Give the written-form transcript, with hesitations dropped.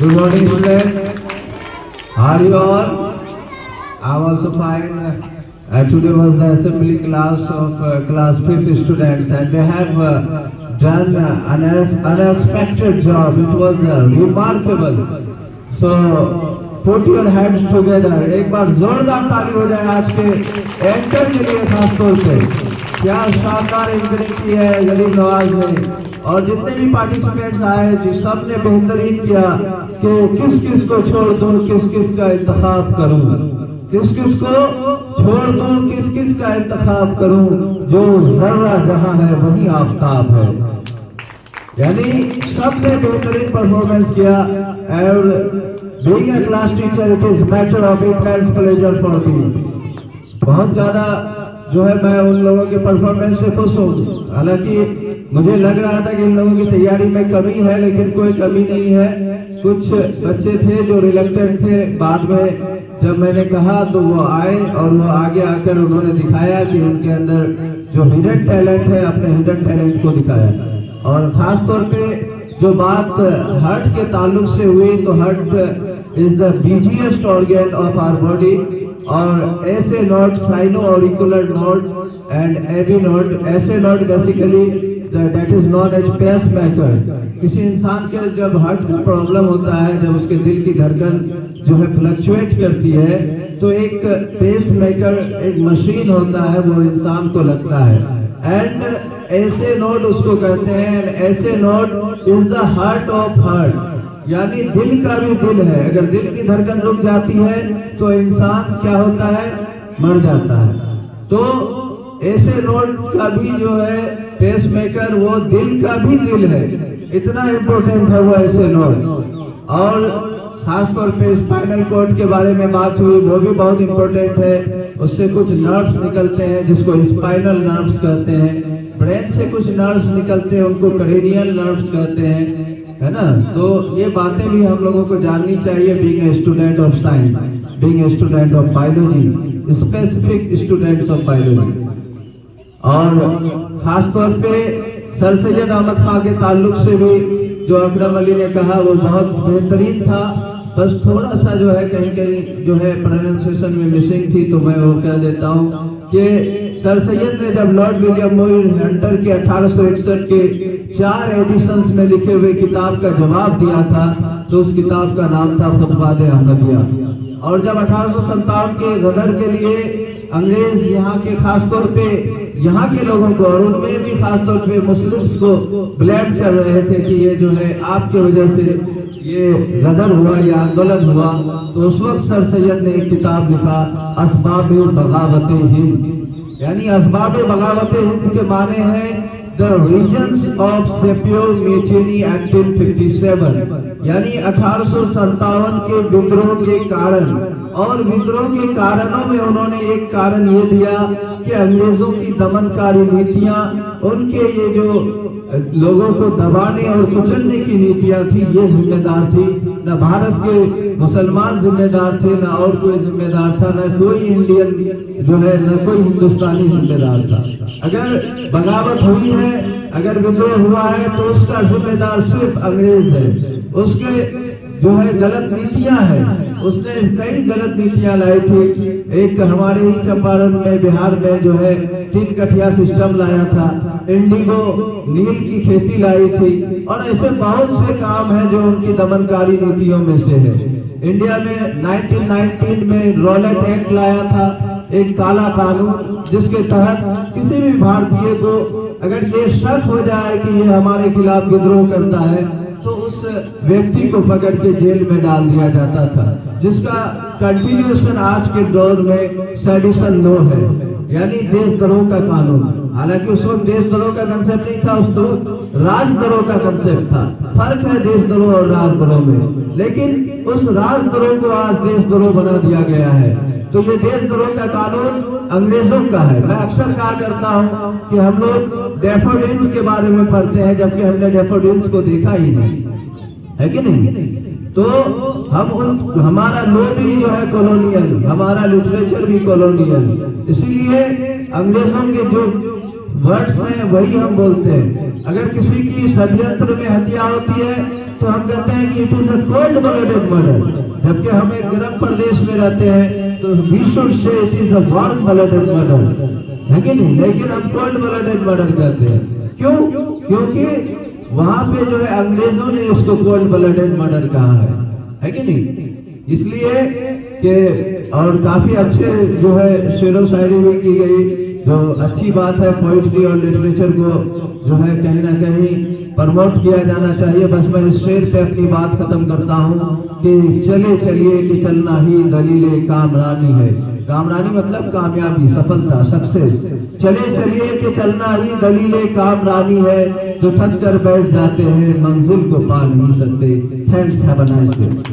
Good morning, students. How are you all? I'm also fine. Today was the assembly class of class 5th students, and they have done an unexpected job. It was remarkable. So put your hands together. एक बार जोरदार ताली हो जाए आज के anchor के लिए खास तौर पे। क्या शानदार एंकरिंग की है गरीब नवाज ने, और जितने भी पार्टिसिपेंट्स आए जिस सब ने बेहतरीन किया कि किस किस को छोड़ दूं, किस किस का इंतखाब करूं, किस किस को छोड़ दूं, किस किस का इंतखाब करूं, जो जर्रा जहां है वही आफताब है। यानी सबने बेहतरीन परफॉर्मेंस किया। और being a class teacher, it is matter of immense pleasure for me. बहुत ज़्यादा जो है मैं उन लोगों के परफॉर्मेंस से खुश हूँ। हालांकि मुझे लग रहा था कि इन लोगों की तैयारी में कमी है, लेकिन कोई कमी नहीं है। कुछ बच्चे थे जो रिलेक्टेड थे, बाद में जब मैंने कहा तो वो आए और वो आगे आकर उन्होंने दिखाया कि उनके अंदर जो हिडन टैलेंट है, अपने हिडन टैलेंट को दिखाया। और ख़ास तौर पे जो बात हार्ट के ताल्लुक से हुई, तो heart is the biggest organ of our body, और SA node sino auricular node and AV node, SA node basically that is known as pacemaker. किसी इंसान के जब हार्ट में प्रॉब्लम होता है, जब उसके दिल की धड़कन जो है फ्लक्चुएट करती है, तो एक पेस मेकर, एक मशीन होता है, वो इंसान को लगता है। एंड ऐसे नोट उसको कहते हैं। ऐसे note is the heart of heart, यानी दिल का भी दिल है। अगर दिल की धड़कन रुक जाती है तो इंसान क्या होता है, मर जाता है। तो ऐसे नोट का भी जो है पेस मेकर, वो दिल का भी दिल है, इतना इम्पोर्टेंट है वो ऐसे नोट। और खासतौर पे स्पाइनल कॉर्ड के बारे में बात हुई, वो भी बहुत इम्पोर्टेंट है। उससे कुछ नर्व्स निकलते हैं जिसको स्पाइनल नर्व्स कहते हैं। ब्रेन से कुछ नर्व्स निकलते हैं, उनको क्रेनियल नर्व्स कहते हैं, है ना। तो ये बातें भी हम लोगों को जाननी चाहिए, being a student of science, being a student of biology, specific students of biology. और खास तौर पे सर सैयद अहमद खां के ताल्लुक से भी जो अकरम अली ने कहा वो बहुत बेहतरीन था। बस थोड़ा सा जो है कहीं कहीं जो है प्रोनाउंसिएशन में मिसिंग थी, तो मैं वो कह देता हूँ कि सर सैयद ने जब लॉर्ड विलियम मोइर हंटर के 1861 के 4 एडिशंस में लिखे हुए किताब का जवाब दिया था, तो उस किताब का नाम था खुतबात अहमदिया। और जब 1857 के गदर के लिए अंग्रेज यहाँ के खास तौर पे यहाँ के लोगों को, और उनमें भी खास तौर पे मुस्लिम्स को ब्लेम कर रहे थे कि ये जो है आपके वजह से ये गदर हुआ या आंदोलन हुआ, तो उस वक्त सर सैयद ने एक किताब लिखा, असबाब बगावत हिंद। यानी असबाब बगावत हिंद के माने हैं द रीजन्स ऑफ सेप्योर म्यूटिनी 1857, यानी 1857 के विद्रोह के कारण। और विद्रोह के कारणों में उन्होंने एक कारण ये दिया कि अंग्रेजों की दमनकारी नीतियां, उनके ये जो लोगों को दबाने और कुचलने की नीतियां थी, ये जिम्मेदार थी। न भारत के मुसलमान जिम्मेदार थे, न और कोई जिम्मेदार था, न कोई इंडियन जो है, न कोई हिंदुस्तानी जिम्मेदार था। अगर बगावत हुई है, अगर विद्रोह हुआ है, तो उसका जिम्मेदार सिर्फ अंग्रेज है। उसके जो है गलत नीतियां हैं, उसने कई गलत नीतियां लाई थी। एक हमारे ही चंपारण में, बिहार में जो है 3 कठिया सिस्टम लाया था, इंडिगो नील की खेती लाई थी, और ऐसे बहुत से काम हैं जो उनकी दमनकारी नीतियों में से है। इंडिया में 1919 में रॉलेट एक्ट लाया था, एक काला कानून, जिसके तहत किसी भी भारतीय को अगर ये शक हो जाए कि ये हमारे खिलाफ विद्रोह करता है, तो उस व्यक्ति को पकड़ के जेल में डाल दिया जाता था, जिसका कंटिन्यूएशन आज के दौर में सेडिशन लॉ है, यानी देशद्रोह का कानून। हालांकि उस वक्त देशद्रोह का कंसेप्ट नहीं था, उस वक्त राजद्रोह का कंसेप्ट था। फर्क है देशद्रोह और राजद्रोह में, लेकिन उस राजद्रोह को आज देशद्रोह बना दिया गया है। तो ये देशद्रोह का कानून अंग्रेजों का है। मैं अक्सर कहा करता हूँ कि हम लोग डैफोडिल्स के बारे में पढ़ते हैं, जबकि हमने डैफोडिल्स को देखा ही नहीं है, कि नहीं। तो हम हमारा लॉ भी जो है कॉलोनियल, हमारा लिटरेचर भी कॉलोनियल, इसीलिए अंग्रेजों के जो वर्ड्स हैं वही हम बोलते हैं। अगर किसी की षड्यंत्र में हत्या होती है तो हम कहते हैं कि it is a cold blooded murder, जबकि हम एक गर्म प्रदेश में रहते हैं तो we should say it is a warm blooded murder, है कि नहीं? लेकिन हम कोल्ड ब्लडेड मर्डर कहते हैं। क्यों? क्योंकि वहां पे जो है अंग्रेजों ने उसको कोल्ड ब्लडेड मर्डर कहा है कि नहीं? इसलिए कि और काफी अच्छे जो है शेरो शायरी भी की गई, जो अच्छी बात है। पोइट्री और लिटरेचर को जो है कहीं ना कहीं प्रमोट किया जाना चाहिए। बस मैं इस शेर पे अपनी बात खत्म करता हूँ कि चले चलिए कि चलना ही दलीले कामरानी है। कामरानी मतलब कामयाबी, सफलता, सक्सेस। चले चलिए कि चलना ही दलीले कामरानी है, जो थक कर बैठ जाते हैं मंजिल को पा नहीं सकते। Thanks, have a nice day.